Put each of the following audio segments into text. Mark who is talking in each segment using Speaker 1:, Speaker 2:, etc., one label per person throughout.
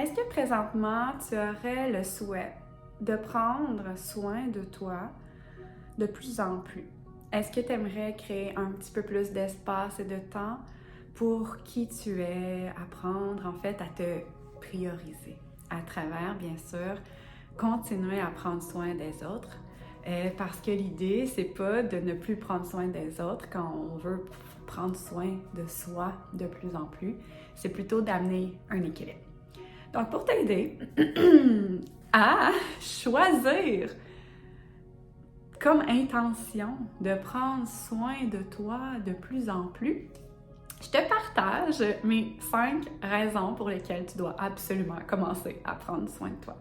Speaker 1: Est-ce que présentement, tu aurais le souhait de prendre soin de toi de plus en plus? Est-ce que tu aimerais créer un petit peu plus d'espace et de temps pour qui tu es, apprendre en fait à te prioriser à travers, bien sûr, continuer à prendre soin des autres? Parce que l'idée, c'est pas de ne plus prendre soin des autres quand on veut prendre soin de soi de plus en plus, c'est plutôt d'amener un équilibre. Donc, pour t'aider à choisir comme intention de prendre soin de toi de plus en plus, je te partage mes 5 raisons pour lesquelles tu dois absolument commencer à prendre soin de toi.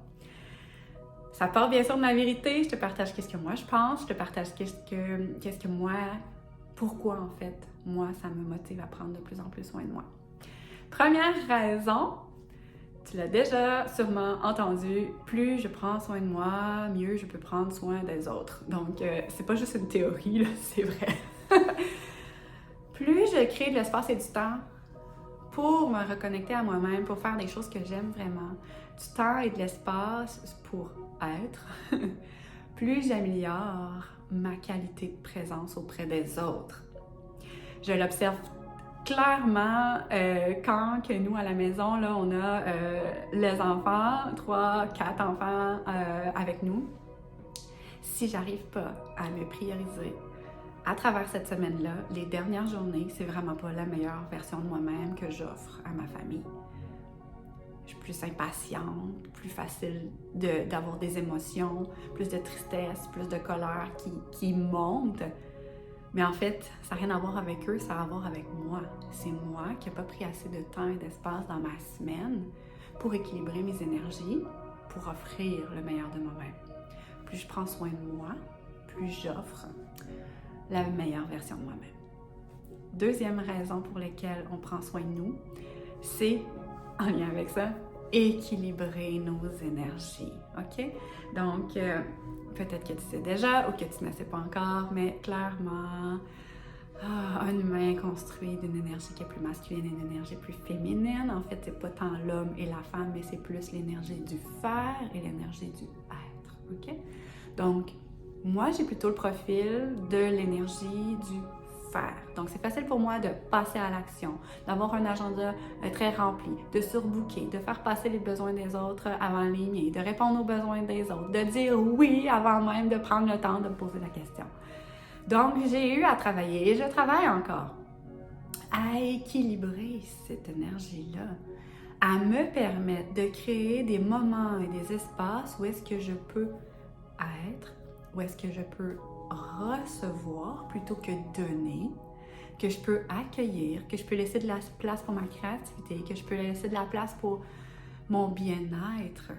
Speaker 1: Ça part bien sûr de ma vérité, je te partage qu'est-ce que moi je pense, je te partage qu'est-ce que moi, pourquoi en fait, moi ça me motive à prendre de plus en plus soin de moi. Première raison, tu l'as déjà sûrement entendu, plus je prends soin de moi, mieux je peux prendre soin des autres. Donc, c'est pas juste une théorie, là, c'est vrai. Plus je crée de l'espace et du temps pour me reconnecter à moi-même, pour faire des choses que j'aime vraiment, du temps et de l'espace pour être, plus j'améliore ma qualité de présence auprès des autres. Je l'observe clairement, quand que nous, à la maison, là, on a les enfants, 3, 4 enfants avec nous, si j'arrive pas à me prioriser à travers cette semaine-là, les dernières journées, c'est vraiment pas la meilleure version de moi-même que j'offre à ma famille. Je suis plus impatiente, plus facile d'avoir des émotions, plus de tristesse, plus de colère qui montent. Mais en fait, ça n'a rien à voir avec eux, ça a à voir avec moi. C'est moi qui n'ai pas pris assez de temps et d'espace dans ma semaine pour équilibrer mes énergies, pour offrir le meilleur de moi-même. Plus je prends soin de moi, plus j'offre la meilleure version de moi-même. Deuxième raison pour laquelle on prend soin de nous, c'est, en lien avec ça, équilibrer nos énergies, ok? Donc, peut-être que tu sais déjà ou que tu ne sais pas encore, mais clairement, un humain construit d'une énergie qui est plus masculine et une énergie plus féminine. En fait, c'est pas tant l'homme et la femme, mais c'est plus l'énergie du faire et l'énergie du être, ok? Donc, moi, j'ai plutôt le profil de l'énergie du faire. Donc, c'est facile pour moi de passer à l'action, d'avoir un agenda très rempli, de surbooker, de faire passer les besoins des autres avant les miens, de répondre aux besoins des autres, de dire oui avant même de prendre le temps de me poser la question. Donc, j'ai eu à travailler, et je travaille encore, à équilibrer cette énergie-là, à me permettre de créer des moments et des espaces où est-ce que je peux être, où est-ce que je peux recevoir plutôt que donner, que je peux accueillir, que je peux laisser de la place pour ma créativité, que je peux laisser de la place pour mon bien-être.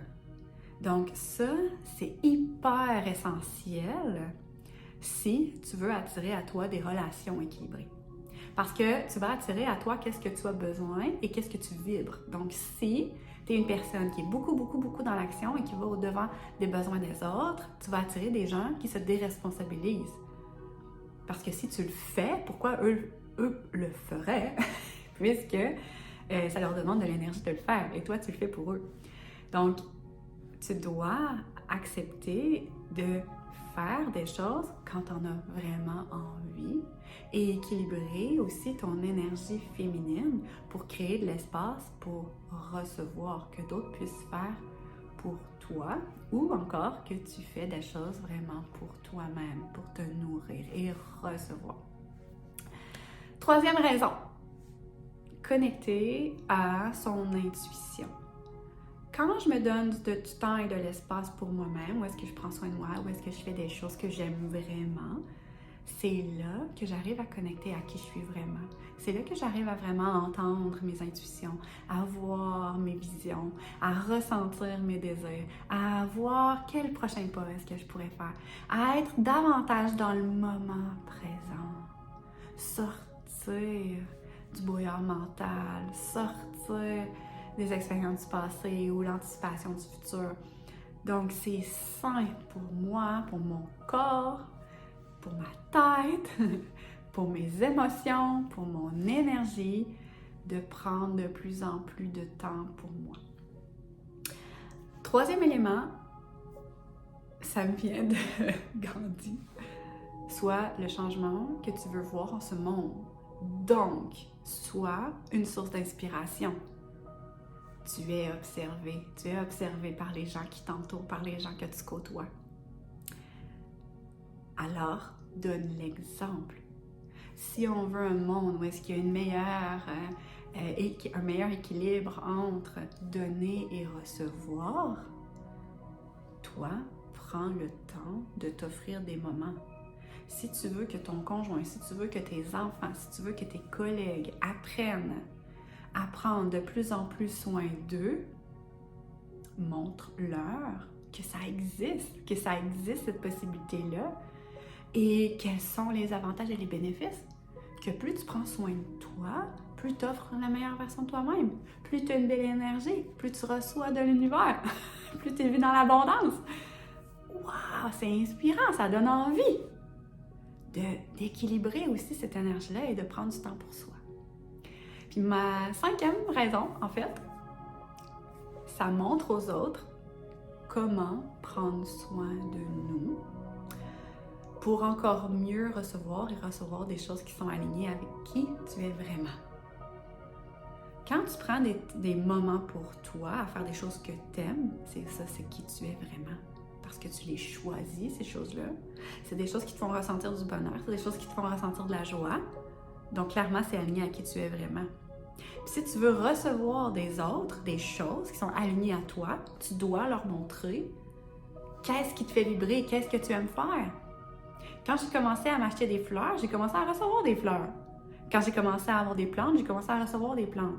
Speaker 1: Donc ça, c'est hyper essentiel si tu veux attirer à toi des relations équilibrées. Parce que tu vas attirer à toi qu'est-ce que tu as besoin et qu'est-ce que tu vibres. Donc si tu es une personne qui est beaucoup dans l'action et qui va au-devant des besoins des autres, tu vas attirer des gens qui se déresponsabilisent. Parce que si tu le fais, pourquoi eux le feraient? Puisque ça leur demande de l'énergie de le faire et toi, tu le fais pour eux. Donc, tu dois accepter de faire des choses quand tu en as vraiment envie et équilibrer aussi ton énergie féminine pour créer de l'espace pour recevoir, que d'autres puissent faire pour toi ou encore que tu fais des choses vraiment pour toi-même, pour te nourrir et recevoir. Troisième raison, connecter à son intuition. Quand je me donne du temps et de l'espace pour moi-même, où est-ce que je prends soin de moi, où est-ce que je fais des choses que j'aime vraiment, c'est là que j'arrive à connecter à qui je suis vraiment. C'est là que j'arrive à vraiment entendre mes intuitions, à voir mes visions, à ressentir mes désirs, à voir quel prochain pas est-ce que je pourrais faire, à être davantage dans le moment présent, sortir du brouillard mental, sortir des expériences du passé ou l'anticipation du futur. Donc, c'est sain pour moi, pour mon corps, pour ma tête, pour mes émotions, pour mon énergie, de prendre de plus en plus de temps pour moi. troisième élément, ça me vient de Gandhi. Sois le changement que tu veux voir en ce monde. Donc, sois une source d'inspiration. Tu es observé par les gens qui t'entourent, par les gens que tu côtoies. Alors, donne l'exemple. Si on veut un monde où est-ce qu'il y a un meilleur équilibre entre donner et recevoir, toi, prends le temps de t'offrir des moments. Si tu veux que ton conjoint, si tu veux que tes enfants, si tu veux que tes collègues apprennent à prendre de plus en plus soin d'eux, montre-leur que ça existe cette possibilité-là et quels sont les avantages et les bénéfices. Que plus tu prends soin de toi, plus tu offres la meilleure version de toi-même, plus tu as une belle énergie, plus tu reçois de l'univers, plus tu es vu dans l'abondance. Waouh, c'est inspirant, ça donne envie d'équilibrer aussi cette énergie-là et de prendre du temps pour soi. Puis ma cinquième raison, en fait, ça montre aux autres comment prendre soin de nous pour encore mieux recevoir des choses qui sont alignées avec qui tu es vraiment. Quand tu prends des moments pour toi à faire des choses que tu aimes, c'est qui tu es vraiment. Parce que tu les choisis, ces choses-là. C'est des choses qui te font ressentir du bonheur, c'est des choses qui te font ressentir de la joie. Donc, clairement, c'est aligné à qui tu es vraiment. Puis si tu veux recevoir des autres, des choses qui sont alignées à toi, tu dois leur montrer qu'est-ce qui te fait vibrer, qu'est-ce que tu aimes faire. Quand j'ai commencé à m'acheter des fleurs, j'ai commencé à recevoir des fleurs. Quand j'ai commencé à avoir des plantes, j'ai commencé à recevoir des plantes.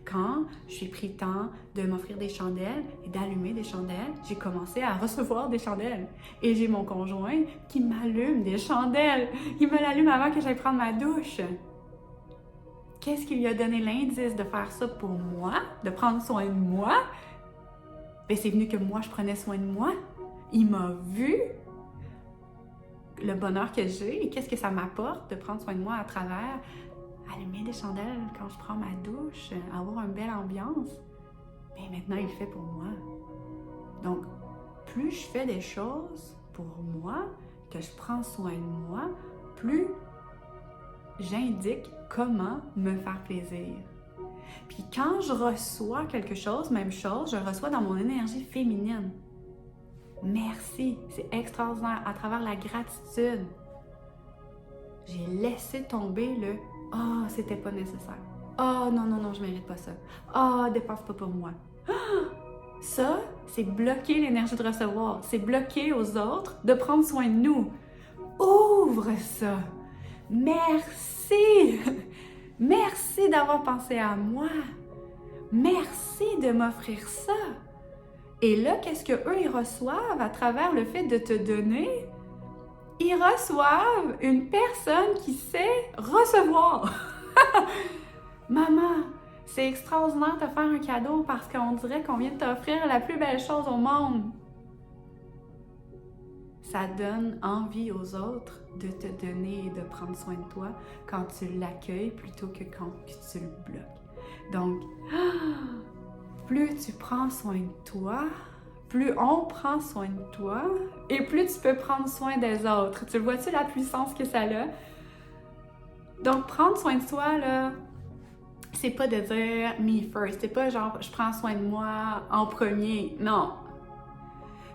Speaker 1: Quand j'ai pris le temps de m'offrir des chandelles et d'allumer des chandelles, j'ai commencé à recevoir des chandelles. Et j'ai mon conjoint qui m'allume des chandelles. Il me l'allume avant que j'aille prendre ma douche. Qu'est-ce qui lui a donné l'indice de faire ça pour moi, de prendre soin de moi? Bien, c'est venu que moi, je prenais soin de moi. Il m'a vu le bonheur que j'ai et qu'est-ce que ça m'apporte de prendre soin de moi à travers allumer des chandelles quand je prends ma douche, avoir une belle ambiance. Bien, maintenant, il le fait pour moi. Donc, plus je fais des choses pour moi, que je prends soin de moi, plus j'indique comment me faire plaisir. Puis quand je reçois quelque chose, même chose, je le reçois dans mon énergie féminine. Merci, c'est extraordinaire. À travers la gratitude, j'ai laissé tomber le « Ah, c'était pas nécessaire. Ah, non, je mérite pas ça. Ah, dépense pas pour moi. Ah! » Ça, c'est bloquer l'énergie de recevoir. C'est bloquer aux autres de prendre soin de nous. Ouvre ça. Merci. Merci d'avoir pensé à moi. Merci de m'offrir ça. Et là, qu'est-ce qu'eux, ils reçoivent à travers le fait de te donner? Ils reçoivent une personne qui sait recevoir. Maman, c'est extraordinaire de te faire un cadeau parce qu'on dirait qu'on vient de t'offrir la plus belle chose au monde. Ça donne envie aux autres de te donner et de prendre soin de toi quand tu l'accueilles plutôt que quand tu le bloques. Donc, plus tu prends soin de toi, plus on prend soin de toi et plus tu peux prendre soin des autres. Tu vois-tu la puissance que ça a? Donc, prendre soin de soi, là, c'est pas de dire « me first », c'est pas genre « je prends soin de moi en premier », non.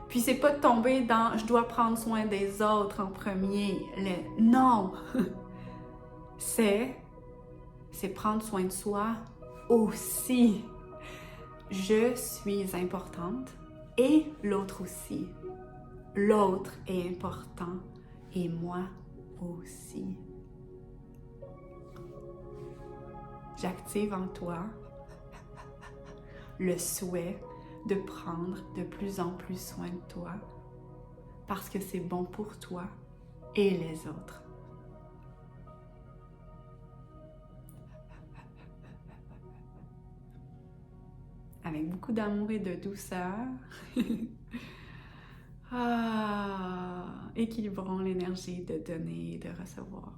Speaker 1: Puis c'est pas de tomber dans « je dois prendre soin des autres en premier », non. C'est prendre soin de soi aussi. Je suis importante et l'autre aussi. L'autre est important et moi aussi. J'active en toi le souhait de prendre de plus en plus soin de toi parce que c'est bon pour toi et les autres. Avec beaucoup d'amour et de douceur, équilibrons l'énergie de donner et de recevoir.